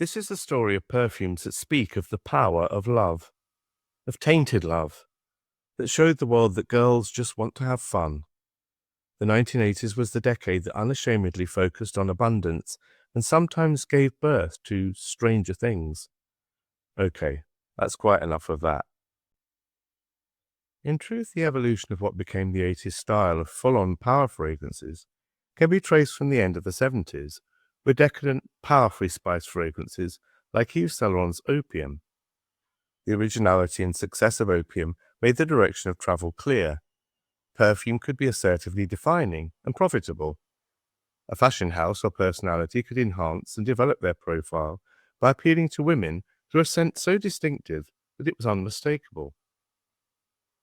This is the story of perfumes that speak of the power of love, of tainted love, that showed the world that girls just want to have fun. The 1980s was the decade that unashamedly focused on abundance and sometimes gave birth to stranger things. Okay, that's quite enough of that. In truth, the evolution of what became the 80s style of full-on power fragrances can be traced from the end of the 70s, with decadent, powerfully spiced fragrances like Yves Saint Laurent's Opium. The originality and success of Opium made the direction of travel clear. Perfume could be assertively defining and profitable. A fashion house or personality could enhance and develop their profile by appealing to women through a scent so distinctive that it was unmistakable.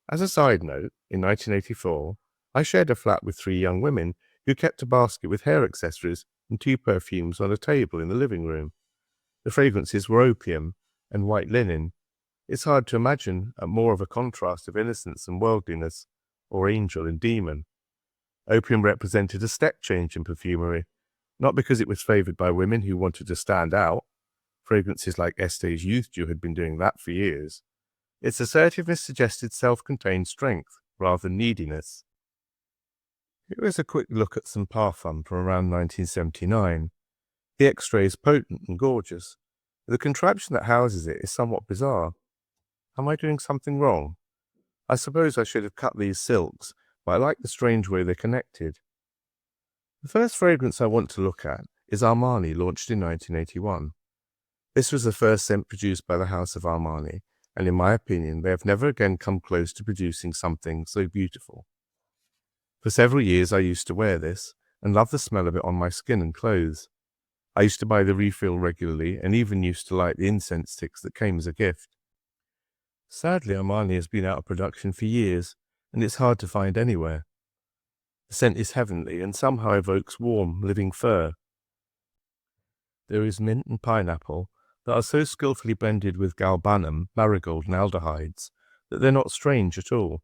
As a side note, in 1984, I shared a flat with 3 young women who kept a basket with hair accessories and 2 perfumes on a table in the living room. The fragrances were Opium and White Linen. It's hard to imagine more of a contrast of innocence and worldliness, or angel and demon. Opium represented a step change in perfumery, not because it was favoured by women who wanted to stand out. Fragrances like Estee's Youth Dew had been doing that for years. Its assertiveness suggested self-contained strength rather than neediness. Here is a quick look at some parfum from around 1979. The extrait is potent and gorgeous, but the contraption that houses it is somewhat bizarre. Am I doing something wrong? I suppose I should have cut these silks, but I like the strange way they're connected. The first fragrance I want to look at is Armani, launched in 1981. This was the first scent produced by the House of Armani, and in my opinion, they have never again come close to producing something so beautiful. For several years I used to wear this, and loved the smell of it on my skin and clothes. I used to buy the refill regularly, and even used to light the incense sticks that came as a gift. Sadly, Armani has been out of production for years, and it's hard to find anywhere. The scent is heavenly, and somehow evokes warm, living fur. There is mint and pineapple that are so skillfully blended with galbanum, marigold, and aldehydes that they're not strange at all.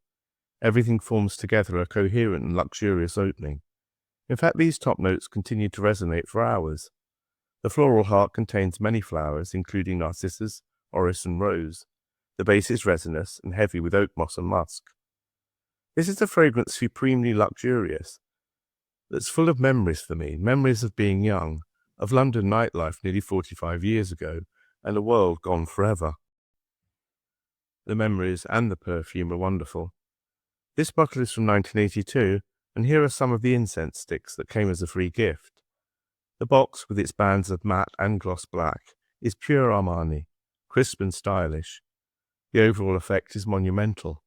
Everything forms together a coherent and luxurious opening. In fact, these top notes continue to resonate for hours. The floral heart contains many flowers, including narcissus, orris, and rose. The base is resinous and heavy with oak moss and musk. This is a fragrance supremely luxurious, that's full of memories for me, memories of being young, of London nightlife nearly 45 years ago, and a world gone forever. The memories and the perfume are wonderful. This bottle is from 1982, and here are some of the incense sticks that came as a free gift. The box, with its bands of matte and gloss black, is pure Armani, crisp and stylish. The overall effect is monumental.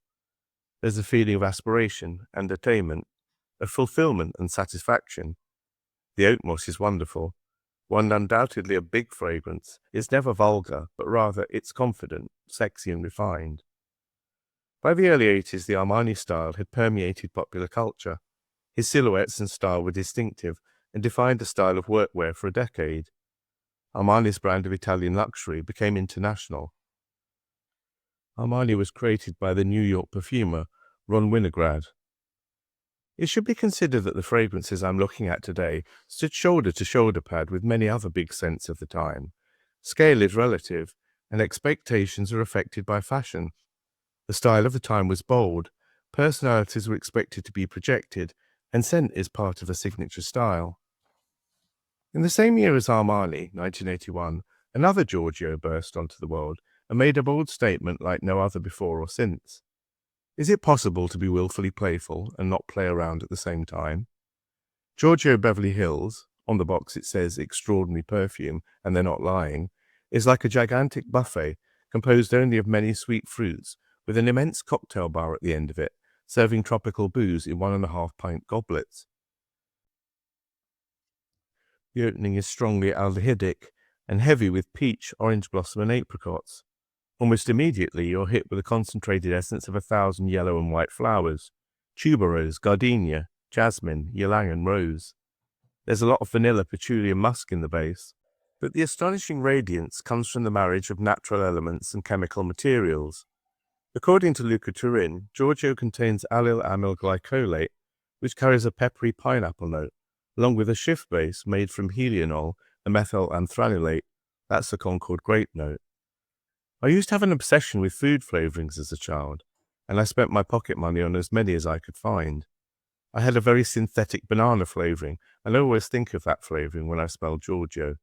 There's a feeling of aspiration and attainment, of fulfillment and satisfaction. The oak moss is wonderful. One undoubtedly a big fragrance, it's never vulgar, but rather it's confident, sexy and refined. By the early 80s, the Armani style had permeated popular culture. His silhouettes and style were distinctive and defined the style of workwear for a decade. Armani's brand of Italian luxury became international. Armani was created by the New York perfumer Ron Winograd. It should be considered that the fragrances I'm looking at today stood shoulder to shoulder pad with many other big scents of the time. Scale is relative, and expectations are affected by fashion. The style of the time was bold, personalities were expected to be projected, and scent is part of a signature style. In the same year as Armani, 1981, another Giorgio burst onto the world and made a bold statement like no other before or since. Is it possible to be willfully playful and not play around at the same time? Giorgio Beverly Hills, on the box it says extraordinary perfume, and they're not lying, is like a gigantic buffet composed only of many sweet fruits, with an immense cocktail bar at the end of it, serving tropical booze in 1.5-pint goblets. The opening is strongly aldehydic and heavy with peach, orange blossom and apricots. Almost immediately you're hit with a concentrated essence of 1,000 yellow and white flowers: tuberose, gardenia, jasmine, ylang and rose. There's a lot of vanilla, patchouli and musk in the base, but the astonishing radiance comes from the marriage of natural elements and chemical materials. According to Luca Turin, Giorgio contains allyl amyl glycolate, which carries a peppery pineapple note, along with a Schiff base made from helianol and methyl anthranilate, That's the Concord grape note. I used to have an obsession with food flavorings as a child, and I spent my pocket money on as many as I could find. I had a very synthetic banana flavoring, and I always think of that flavoring when I smell Giorgio.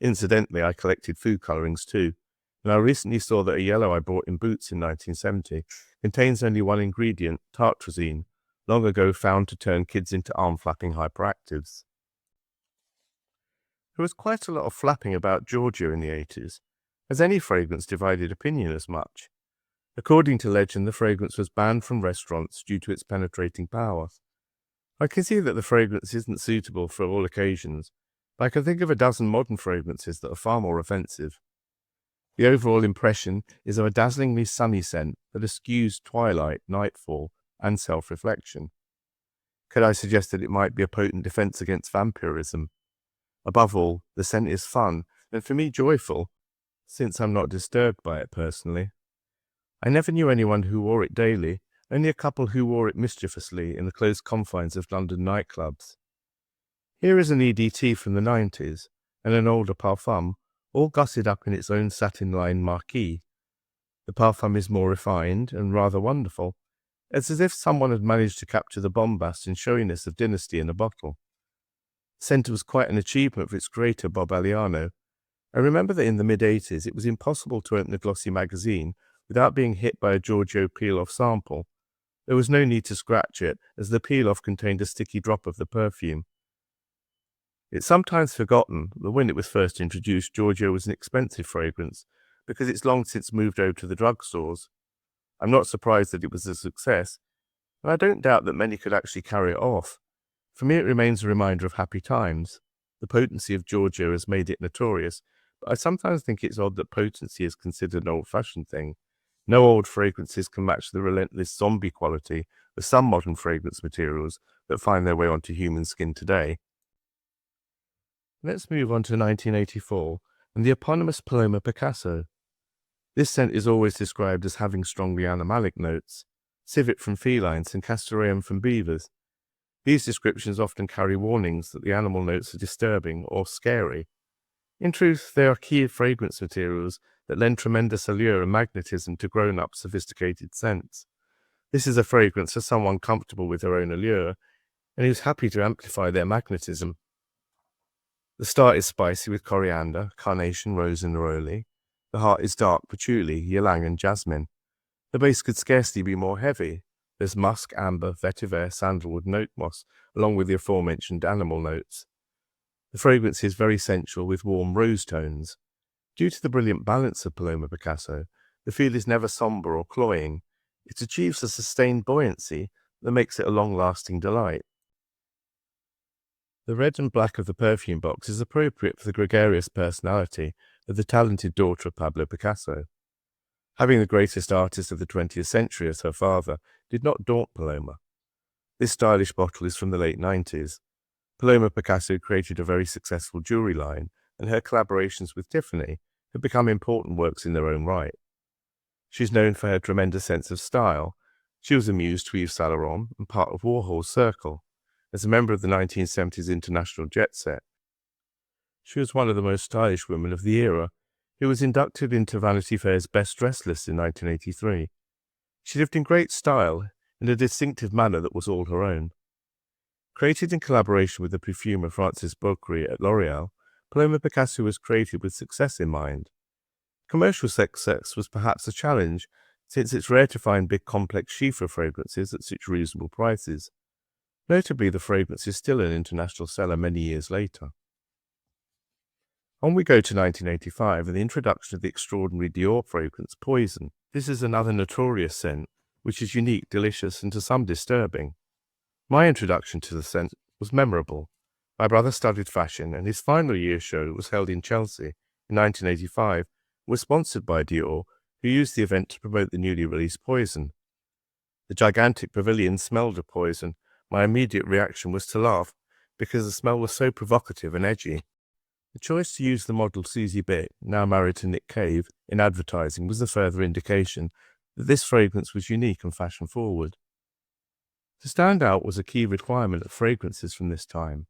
Incidentally, I collected food colorings too, and I recently saw that a yellow I bought in Boots in 1970 contains only one ingredient, tartrazine, long ago found to turn kids into arm-flapping hyperactives. There was quite a lot of flapping about Giorgio in the 80s. Has any fragrance divided opinion as much? According to legend, the fragrance was banned from restaurants due to its penetrating power. I can see that the fragrance isn't suitable for all occasions, but I can think of a dozen modern fragrances that are far more offensive. The overall impression is of a dazzlingly sunny scent that eschews twilight, nightfall, and self-reflection. Could I suggest that it might be a potent defense against vampirism? Above all, the scent is fun, and for me joyful, since I'm not disturbed by it personally. I never knew anyone who wore it daily, only a couple who wore it mischievously in the close confines of London nightclubs. Here is an EDT from the 90s, and an older Parfum, all gutted up in its own satin-lined marquee. The Parfum is more refined and rather wonderful. It's as if someone had managed to capture the bombast and showiness of Dynasty in a bottle. The scent was quite an achievement for its creator, Bob Aliano. I remember that in the mid-80s it was impossible to open a glossy magazine without being hit by a Giorgio peel-off sample. There was no need to scratch it, as the peel-off contained a sticky drop of the perfume. It's sometimes forgotten that when it was first introduced, Giorgio was an expensive fragrance, because it's long since moved over to the drugstores. I'm not surprised that it was a success, and I don't doubt that many could actually carry it off. For me, it remains a reminder of happy times. The potency of Giorgio has made it notorious, but I sometimes think it's odd that potency is considered an old-fashioned thing. No old fragrances can match the relentless zombie quality of some modern fragrance materials that find their way onto human skin today. Let's move on to 1984 and the eponymous Paloma Picasso. This scent is always described as having strongly animalic notes, civet from felines and castoreum from beavers. These descriptions often carry warnings that the animal notes are disturbing or scary. In truth, they are key fragrance materials that lend tremendous allure and magnetism to grown-up sophisticated scents. This is a fragrance for someone comfortable with their own allure and who's happy to amplify their magnetism. The start is spicy with coriander, carnation, rose and neroli. The heart is dark patchouli, ylang and jasmine. The base could scarcely be more heavy. There's musk, amber, vetiver, sandalwood, note moss, along with the aforementioned animal notes. The fragrance is very sensual with warm rose tones. Due to the brilliant balance of Paloma Picasso, the feel is never somber or cloying. It achieves a sustained buoyancy that makes it a long-lasting delight. The red and black of the perfume box is appropriate for the gregarious personality of the talented daughter of Pablo Picasso. Having the greatest artist of the 20th century as her father did not daunt Paloma. This stylish bottle is from the late 90s. Paloma Picasso created a very successful jewelry line, and her collaborations with Tiffany have become important works in their own right. She's known for her tremendous sense of style. She was a muse to Yves Saint Laurent and part of Warhol's circle. As a member of the 1970s international jet set, she was one of the most stylish women of the era, who was inducted into Vanity Fair's Best Dressed list in 1983. She lived in great style, in a distinctive manner that was all her own. Created in collaboration with the perfumer Francis Beaucry at L'Oréal, Paloma Picasso was created with success in mind. Commercial success was perhaps a challenge, since it's rare to find big complex chiffre fragrances at such reasonable prices. Notably, the fragrance is still an international seller many years later. On we go to 1985 and the introduction of the extraordinary Dior fragrance Poison. This is another notorious scent, which is unique, delicious, and to some disturbing. My introduction to the scent was memorable. My brother studied fashion, and his final year show was held in Chelsea in 1985, and was sponsored by Dior, who used the event to promote the newly released Poison. The gigantic pavilion smelled of poison. My immediate reaction was to laugh, because the smell was so provocative and edgy. The choice to use the model Susie Bick, now married to Nick Cave, in advertising was a further indication that this fragrance was unique and fashion-forward. To stand out was a key requirement of fragrances from this time.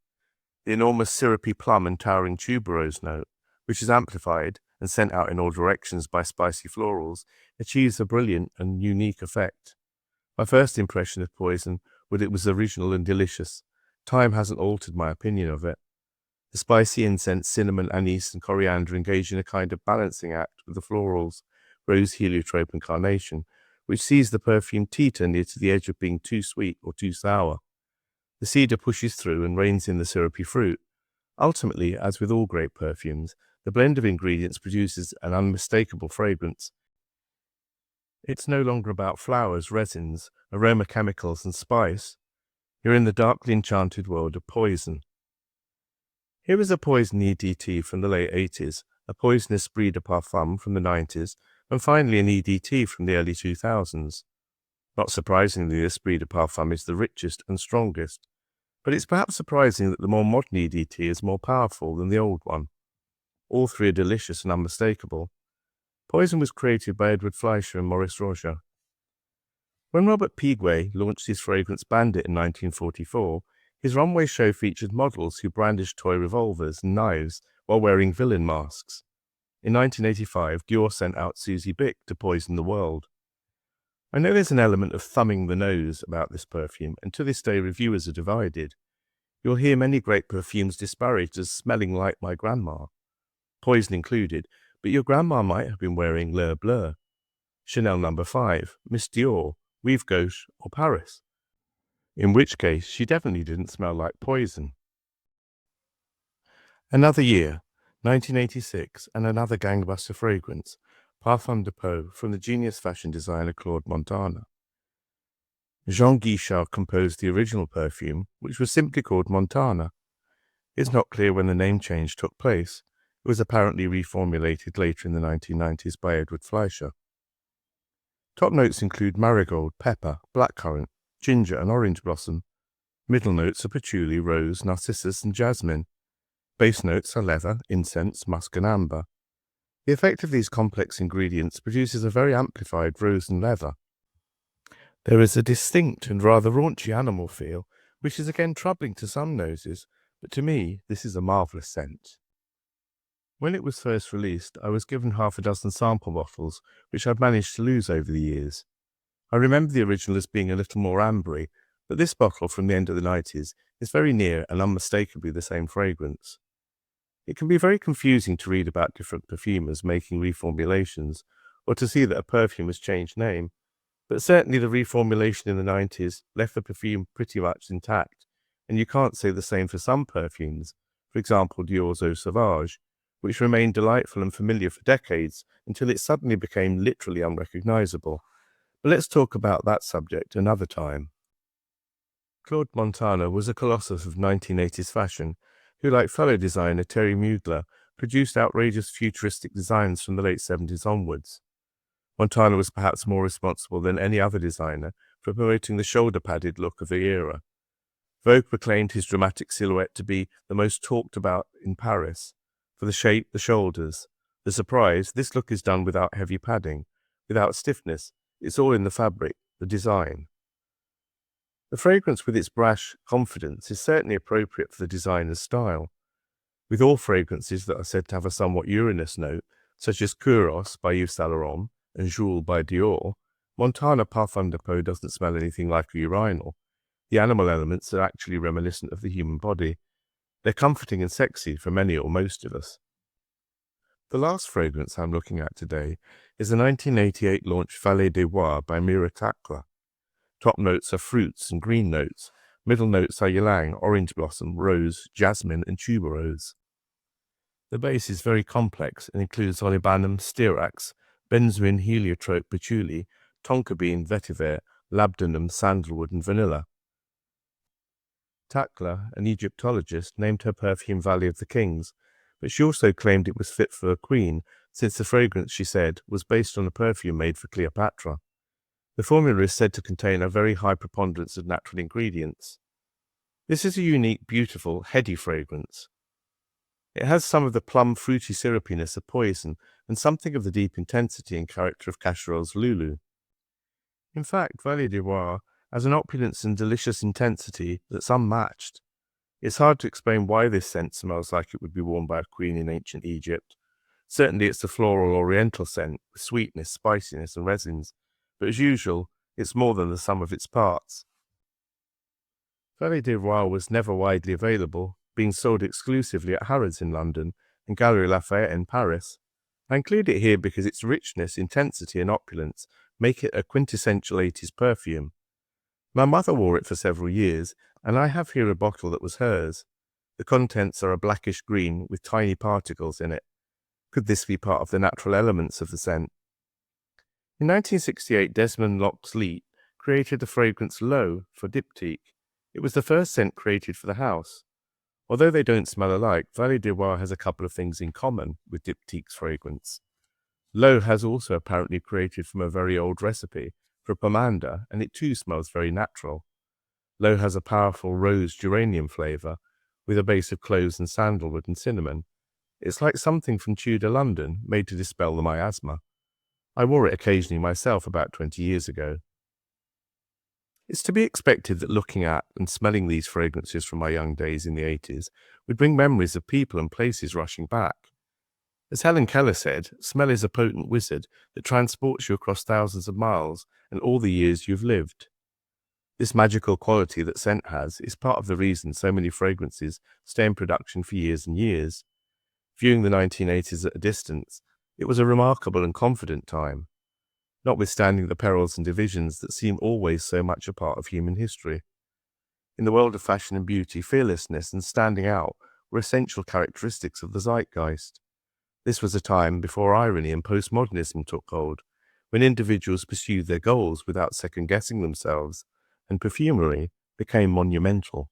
The enormous syrupy plum and towering tuberose note, which is amplified and sent out in all directions by spicy florals, achieves a brilliant and unique effect. My first impression of Poison was it was original and delicious. Time hasn't altered my opinion of it. The spicy incense, cinnamon, anise, and coriander engage in a kind of balancing act with the florals, rose, heliotrope, and carnation, which sees the perfume teeter near to the edge of being too sweet or too sour. The cedar pushes through and reins in the syrupy fruit. Ultimately, as with all great perfumes, the blend of ingredients produces an unmistakable fragrance. It's no longer about flowers, resins, aroma chemicals, and spice. You're in the darkly enchanted world of poison. Here is a poison EDT from the late 80s, a poisonous Esprit de Parfum from the 90s, and finally an EDT from the early 2000s. Not surprisingly, the Esprit de Parfum is the richest and strongest, but it's perhaps surprising that the more modern EDT is more powerful than the old one. All three are delicious and unmistakable. Poison was created by Edward Fleischer and Maurice Roger. When Robert Piguet launched his fragrance Bandit in 1944, his runway show featured models who brandished toy revolvers and knives while wearing villain masks. In 1985, Dior sent out Susie Bick to poison the world. I know there's an element of thumbing the nose about this perfume, and to this day reviewers are divided. You'll hear many great perfumes disparaged as smelling like my grandma, Poison included, but your grandma might have been wearing Le Bleu, Chanel No. 5, Miss Dior, Rive Gauche, or Paris. In which case, she definitely didn't smell like poison. Another year, 1986, and another gangbuster fragrance, Parfum de Peau from the genius fashion designer Claude Montana. Jean Guichard composed the original perfume, which was simply called Montana. It's not clear when the name change took place. It was apparently reformulated later in the 1990s by Edward Fleischer. Top notes include marigold, pepper, blackcurrant, ginger and orange blossom. Middle notes are patchouli, rose, narcissus and jasmine. Base notes are leather, incense, musk and amber. The effect of these complex ingredients produces a very amplified rose and leather. There is a distinct and rather raunchy animal feel, which is again troubling to some noses, but to me this is a marvellous scent. When it was first released, I was given half a dozen sample bottles, which I've managed to lose over the years. I remember the original as being a little more ambery, but this bottle from the end of the 90s is very near and unmistakably the same fragrance. It can be very confusing to read about different perfumers making reformulations, or to see that a perfume has changed name, but certainly the reformulation in the 90s left the perfume pretty much intact, and you can't say the same for some perfumes, for example Dior's Eau Sauvage, which remained delightful and familiar for decades until it suddenly became literally unrecognizable. But let's talk about that subject another time. Claude Montana was a colossus of 1980s fashion, who, like fellow designer Terry Mugler, produced outrageous futuristic designs from the late 70s onwards. Montana was perhaps more responsible than any other designer for promoting the shoulder-padded look of the era. Vogue proclaimed his dramatic silhouette to be the most talked about in Paris. For the shape, the shoulders. The surprise, this look is done without heavy padding, without stiffness. It's all in the fabric, the design. The fragrance with its brash confidence is certainly appropriate for the designer's style. With all fragrances that are said to have a somewhat Uranus note, such as Kouros by Yves Saint Laurent and Joule by Dior, Montana Parfum de Peau doesn't smell anything like a urinal. The animal elements are actually reminiscent of the human body. They're comforting and sexy for many or most of us. The last fragrance I'm looking at today is the 1988 launch Vallée des Bois by Mira Takla. Top notes are fruits and green notes. Middle notes are ylang, orange blossom, rose, jasmine and tuberose. The base is very complex and includes olibanum, styrax, benzoin, heliotrope, patchouli, tonka bean, vetiver, labdanum, sandalwood and vanilla. Takla, an Egyptologist, named her perfume Valley of the Kings, but she also claimed it was fit for a queen, since the fragrance, she said, was based on a perfume made for Cleopatra. The formula is said to contain a very high preponderance of natural ingredients. This is a unique, beautiful, heady fragrance. It has some of the plum fruity syrupiness of Poison and something of the deep intensity and character of Cacherole's Lulu. In fact, Vallée des Bois has an opulence and delicious intensity that's unmatched. It's hard to explain why this scent smells like it would be worn by a queen in ancient Egypt. Certainly it's a floral oriental scent with sweetness, spiciness, and resins, but as usual, it's more than the sum of its parts. Vallée de Royale was never widely available, being sold exclusively at Harrods in London and Galeries Lafayette in Paris. I include it here because its richness, intensity, and opulence make it a quintessential 80s perfume. My mother wore it for several years, and I have here a bottle that was hers. The contents are a blackish green with tiny particles in it. Could this be part of the natural elements of the scent? In 1968, Desmond Loxley created the fragrance L'Eau for Diptyque. It was the first scent created for the house. Although they don't smell alike, Vallée de Royale has a couple of things in common with Diptyque's fragrance. L'Eau has also apparently created from a very old recipe for pomander, and it too smells very natural. L'Eau has a powerful rose geranium flavour, with a base of cloves and sandalwood and cinnamon. It's like something from Tudor London, made to dispel the miasma. I wore it occasionally myself about 20 years ago. It's to be expected that looking at and smelling these fragrances from my young days in the 80s would bring memories of people and places rushing back. As Helen Keller said, smell is a potent wizard that transports you across thousands of miles and all the years you've lived. This magical quality that scent has is part of the reason so many fragrances stay in production for years and years. Viewing the 1980s at a distance, it was a remarkable and confident time, notwithstanding the perils and divisions that seem always so much a part of human history. In the world of fashion and beauty, fearlessness and standing out were essential characteristics of the zeitgeist. This was a time before irony and postmodernism took hold, when individuals pursued their goals without second-guessing themselves, and perfumery became monumental.